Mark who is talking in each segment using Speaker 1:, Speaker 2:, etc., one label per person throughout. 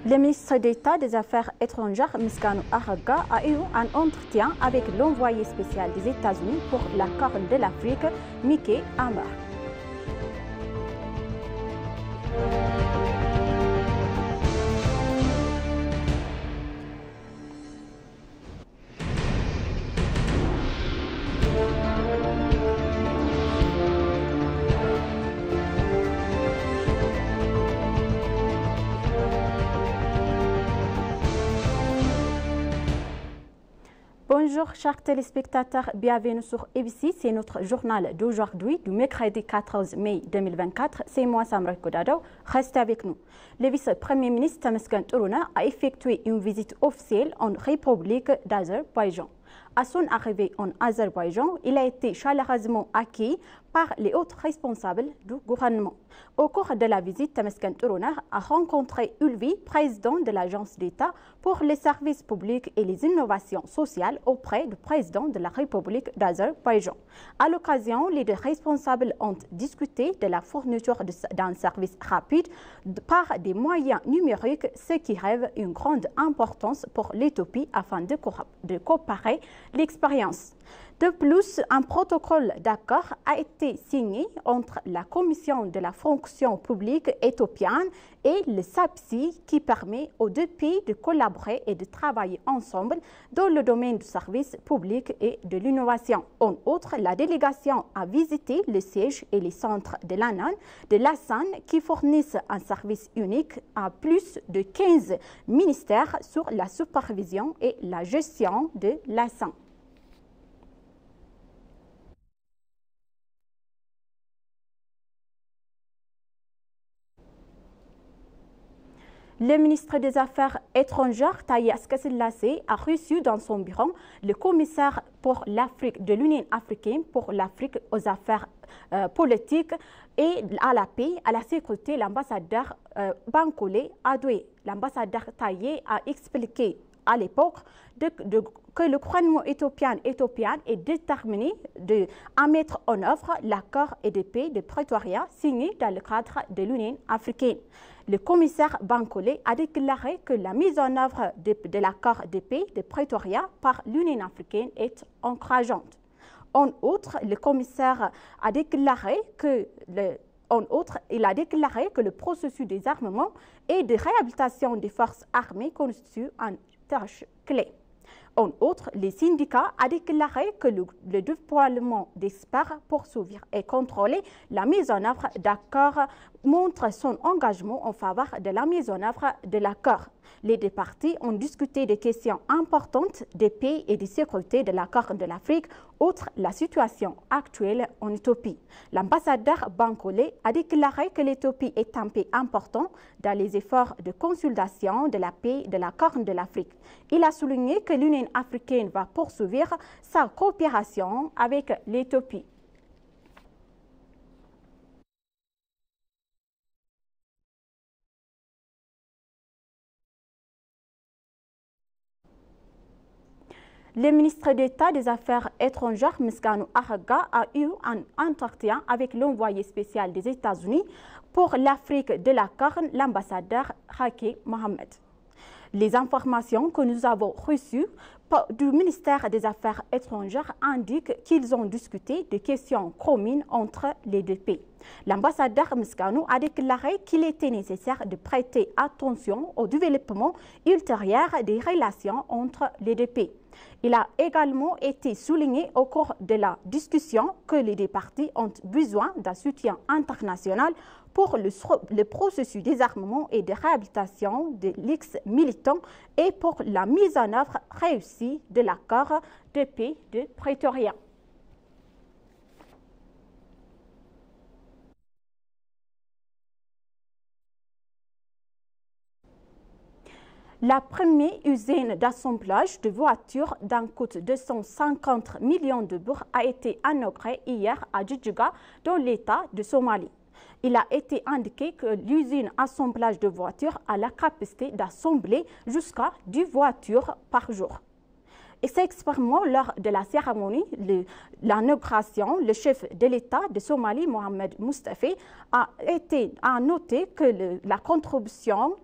Speaker 1: Le ministre d'État des Affaires étrangères, Miscanu Araga, a eu un entretien avec l'envoyé spécial des États-Unis pour la Corne de l'Afrique, Mickey Hammer. Bonjour chers téléspectateurs, bienvenue sur ABC, c'est notre journal d'aujourd'hui, du mercredi 14 mai 2024. C'est moi Samra Kodado, restez avec nous. Le vice-premier ministre Temesgen Tourouna a effectué une visite officielle en République d'Azerbaïdjan. À son arrivée en Azerbaïdjan, il a été chaleureusement accueilli par les autres responsables du gouvernement. Au cours de la visite, Temesgen Tourouna a rencontré Ulvi, président de l'Agence d'État pour les services publics et les innovations sociales auprès du président de la République d'Azerbaïdjan. À l'occasion, les deux responsables ont discuté de la fourniture d'un service rapide par des moyens numériques, ce qui rêve une grande importance pour l'Éthiopie afin de comparer l'expérience. De plus, un protocole d'accord a été signé entre la Commission de la fonction publique éthiopienne et le SAPSI qui permet aux deux pays de collaborer et de travailler ensemble dans le domaine du service public et de l'innovation. En outre, la délégation a visité le siège et les centres de l'ASAN qui fournissent un service unique à plus de 15 ministères sur la supervision et la gestion de l'ASAN. Le ministre des Affaires étrangères, Taye Asselassie, a reçu dans son bureau le commissaire pour l'Afrique de l'Union africaine pour l'Afrique aux affaires politiques et à la paix, à la sécurité, l'ambassadeur Bankole Adoué. L'ambassadeur Taye a expliqué à l'époque que le gouvernement éthiopien est déterminé à mettre en œuvre l'accord de paix de Pretoria signé dans le cadre de l'Union africaine. Le commissaire Bankole a déclaré que la mise en œuvre de l'accord de paix de Pretoria par l'Union africaine est encourageante. En outre, le commissaire a déclaré que le processus des armements et de réhabilitation des forces armées constitue une tâche clé. En outre, les syndicats ont déclaré que le déploiement d'experts pour suivre et contrôler la mise en œuvre d'accords montre son engagement en faveur de la mise en œuvre de l'accord. Les deux parties ont discuté des questions importantes de paix et de sécurité de l'accord de l'Afrique, outre la situation actuelle en Éthiopie. L'ambassadeur Bankole a déclaré que l'Éthiopie est un pays important dans les efforts de consolidation de la paix de l'accord de l'Afrique. Il a souligné que l'Union africaine va poursuivre sa coopération avec l'Éthiopie. Le ministre d'État des Affaires étrangères, Miscanu Araga, a eu un entretien avec l'envoyé spécial des États-Unis pour l'Afrique de la Corne, l'ambassadeur Hakeem Mohamed. Les informations que nous avons reçues du ministère des Affaires étrangères indiquent qu'ils ont discuté de questions communes entre les deux pays. L'ambassadeur Miscanu a déclaré qu'il était nécessaire de prêter attention au développement ultérieur des relations entre les deux pays. Il a également été souligné au cours de la discussion que les deux parties ont besoin d'un soutien international pour le processus des armements et de réhabilitation de l'ex-militants et pour la mise en œuvre réussie de l'accord de paix de Pretoria. La première usine d'assemblage de voitures d'un coût de 250 millions de bourgs a été inaugurée hier à Djidjiga, dans l'État de Somalie. Il a été indiqué que l'usine assemblage de voitures a la capacité d'assembler jusqu'à 10 voitures par jour. Et s'exprimant lors de la cérémonie, l'inauguration, le chef de l'État de Somalie, Mohamed Mustafa, a noté que la contribution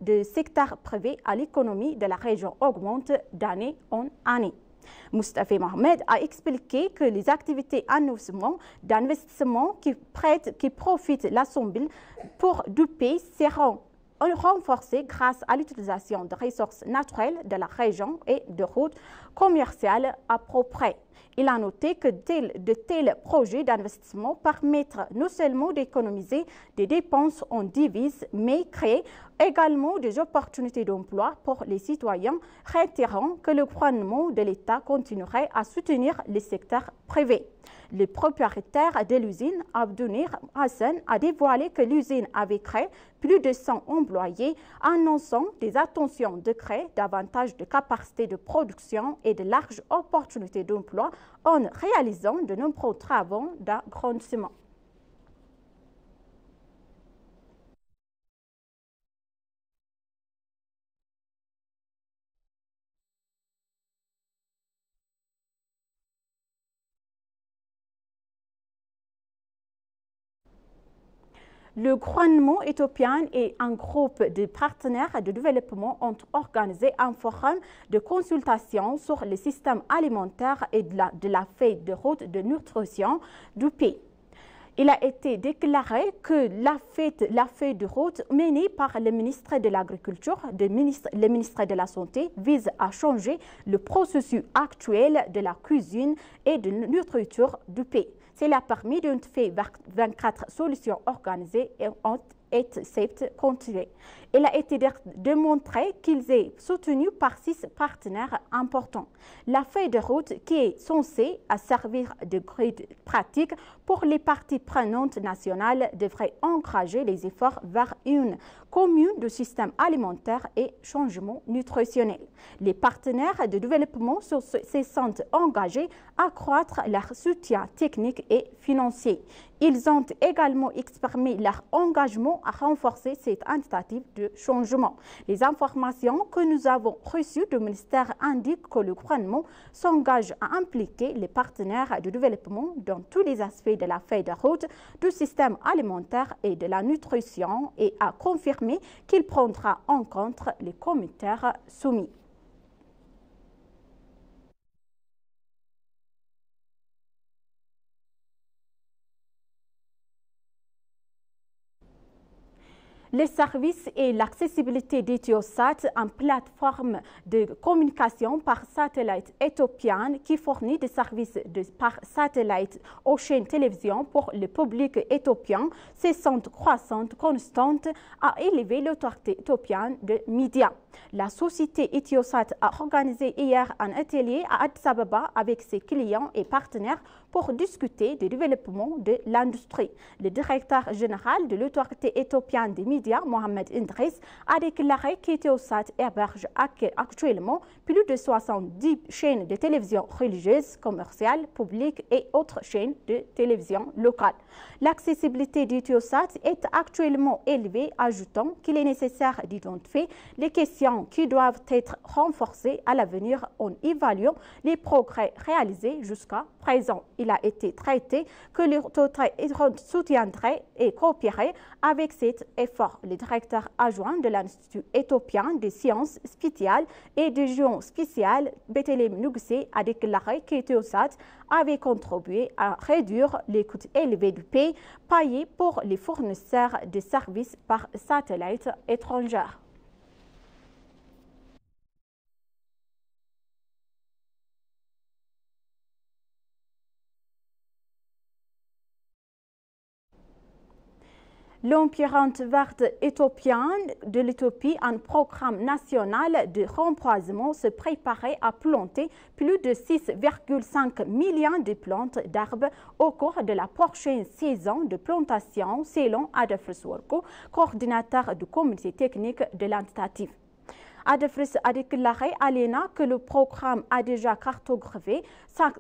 Speaker 1: du secteur privé à l'économie de la région augmente d'année en année. Mustafa Mohamed a expliqué que les activités d'investissement qui profitent l'Assemblée pour du pays seront renforcées grâce à l'utilisation de ressources naturelles de la région et de routes commerciales appropriées. Il a noté que de tels projets d'investissement permettent non seulement d'économiser des dépenses en devises, mais créer également des opportunités d'emploi pour les citoyens, réitérant que le gouvernement de l'État continuerait à soutenir le secteur privé. Le propriétaire de l'usine, Abdounir Hassan, a dévoilé que l'usine avait créé plus de 100 employés, annonçant des intentions de créer davantage de capacités de production et de larges opportunités d'emploi en réalisant de nombreux travaux d'agrandissement. Le gouvernement éthiopien et un groupe de partenaires de développement ont organisé un forum de consultation sur le système alimentaire et de la feuille de route de nutrition du pays. Il a été déclaré que la feuille de route menée par le ministre de l'Agriculture, le ministre de la Santé, vise à changer le processus actuel de la cuisine et de la nourriture du pays. Cela a permis d'identifier 24 solutions organisées et 7 continuées. Il a été démontré qu'ils est soutenu par 6 partenaires importants. La feuille de route qui est censée servir de guide pratique pour les parties prenantes nationales devrait encourager les efforts vers une commune de système alimentaire et changement nutritionnel. Les partenaires de développement se sentent engagés à accroître leur soutien technique et financier. Ils ont également exprimé leur engagement à renforcer cette initiative de changement. Les informations que nous avons reçues du ministère indiquent que le gouvernement s'engage à impliquer les partenaires de développement dans tous les aspects de la feuille de route du système alimentaire et de la nutrition et à confirmer qu'il prendra en compte les commentaires soumis. Les services et l'accessibilité d'Euthiosat, une plateforme de communication par satellite éthiopienne qui fournit des services par satellite aux chaînes télévision pour le public éthiopien, se sont croissantes constantes à élever l'autorité éthiopienne de médias. La société Euthiosat a organisé hier un atelier à Addis Ababa avec ses clients et partenaires pour discuter du développement de l'industrie. Le directeur général de l'autorité éthiopienne des médias, Mohamed Idriss, a déclaré qu'Euthiosat héberge actuellement plus de 70 chaînes de télévision religieuses, commerciales, publiques et autres chaînes de télévision locales. L'accessibilité d'Euthiosat est actuellement élevée, ajoutant qu'il est nécessaire d'identifier les questions qui doivent être renforcées à l'avenir en évaluant les progrès réalisés jusqu'à présent. Il a été traité que l'autorité soutiendrait et coopérerait avec cet effort. Le directeur adjoint de l'Institut éthiopien des sciences spatiales et des géants spatiales, Bethelem Nuguse, a déclaré qu'Euthiosat avait contribué à réduire les coûts élevés du pays payés pour les fournisseurs de services par satellite étrangers. L'Empirante verte éthiopienne de l'Éthiopie, un programme national de remboisement, se préparait à planter plus de 6,5 millions de plantes d'arbres au cours de la prochaine saison de plantation, selon Adolphus Worko, coordinateur du comité technique de l'initiative. Adolphus a déclaré à l'ENA que le programme a déjà cartographié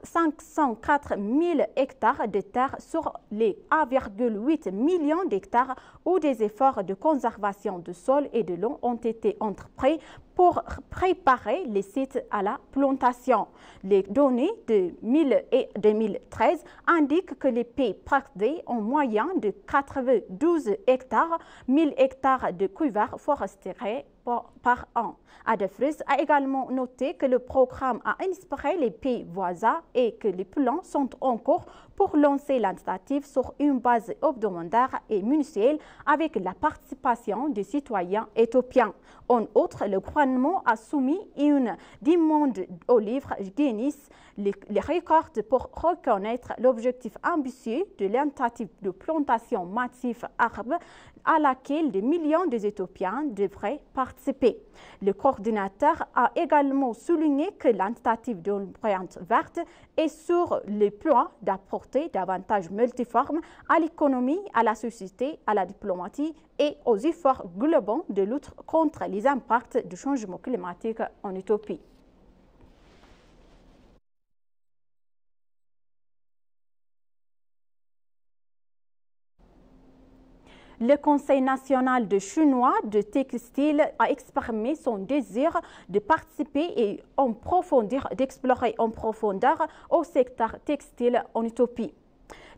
Speaker 1: 504 000 hectares de terre sur les 1,8 million d'hectares où des efforts de conservation de sol et de l'eau ont été entrepris pour préparer les sites à la plantation. Les données de 2013 indiquent que les pays perdaient en moyenne de 92 hectares, 1000 hectares de couverts forestiers par an. Adefris a également noté que le programme a inspiré les pays voisins et que les plans sont en cours pour lancer l'initiative sur une base hebdomadaire et mensuelle avec la participation des citoyens éthiopiens. En outre, le gouvernement a soumis une demande au livre Guinness les records pour reconnaître l'objectif ambitieux de l'initiative de plantation massive arabe à laquelle des millions d'Éthiopiens devraient participer. Le coordinateur a également souligné que l'initiative d'empreinte verte est sur le plan d'apporter davantage multiforme à l'économie, à la société, à la diplomatie et aux efforts globaux de lutte contre les impacts du changement climatique en Éthiopie. Le Conseil national de chinois de textile a exprimé son désir de participer et d'explorer en profondeur au secteur textile en Éthiopie.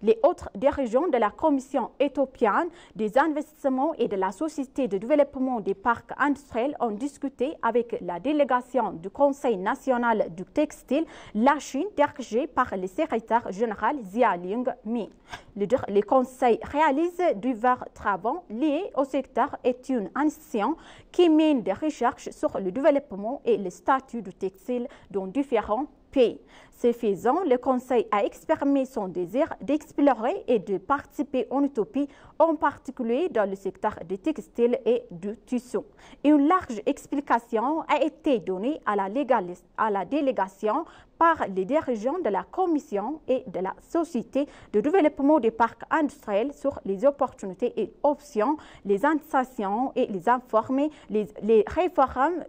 Speaker 1: Les autres dirigeants de la Commission éthiopienne des investissements et de la Société de développement des parcs industriels ont discuté avec la délégation du Conseil national du textile, la Chine, dirigée par le secrétaire général Zia Ling-mi. Le Conseil réalise divers travaux liés au secteur et une institution qui mène des recherches sur le développement et le statut du textile dans différents pays. Ce faisant, le Conseil a exprimé son désir d'explorer et de participer en Éthiopie, en particulier dans le secteur du textile et du tissu. Une large explication a été donnée à la délégation par les dirigeants de la Commission et de la Société de développement des parcs industriels sur les opportunités et options, les incitations et les informer, les réformes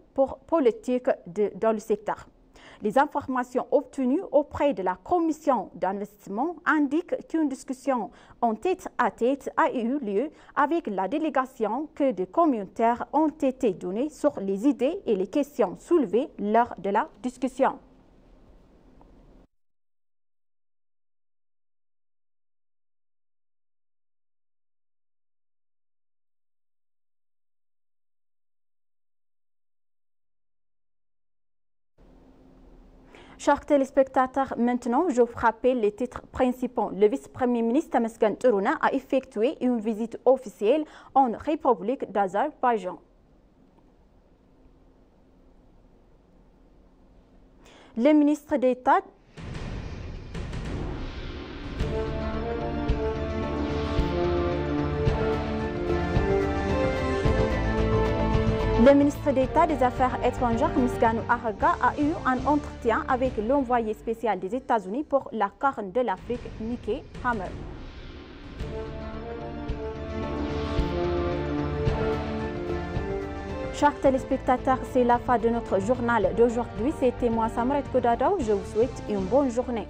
Speaker 1: politiques dans le secteur. Les informations obtenues auprès de la commission d'investissement indiquent qu'une discussion en tête-à-tête a eu lieu avec la délégation, que des commentaires ont été donnés sur les idées et les questions soulevées lors de la discussion. Chers téléspectateurs, maintenant, je vous rappelle les titres principaux. Le vice-premier ministre Temesgen Turuna a effectué une visite officielle en République d'Azerbaïdjan. Le ministre d'État Le ministre d'État des Affaires étrangères, Misganou Araga, a eu un entretien avec l'envoyé spécial des États-Unis pour la Corne de l'Afrique, Nikki Hammer. Chers téléspectateurs, c'est la fin de notre journal d'aujourd'hui. C'était moi, Samret Kodadao. Je vous souhaite une bonne journée.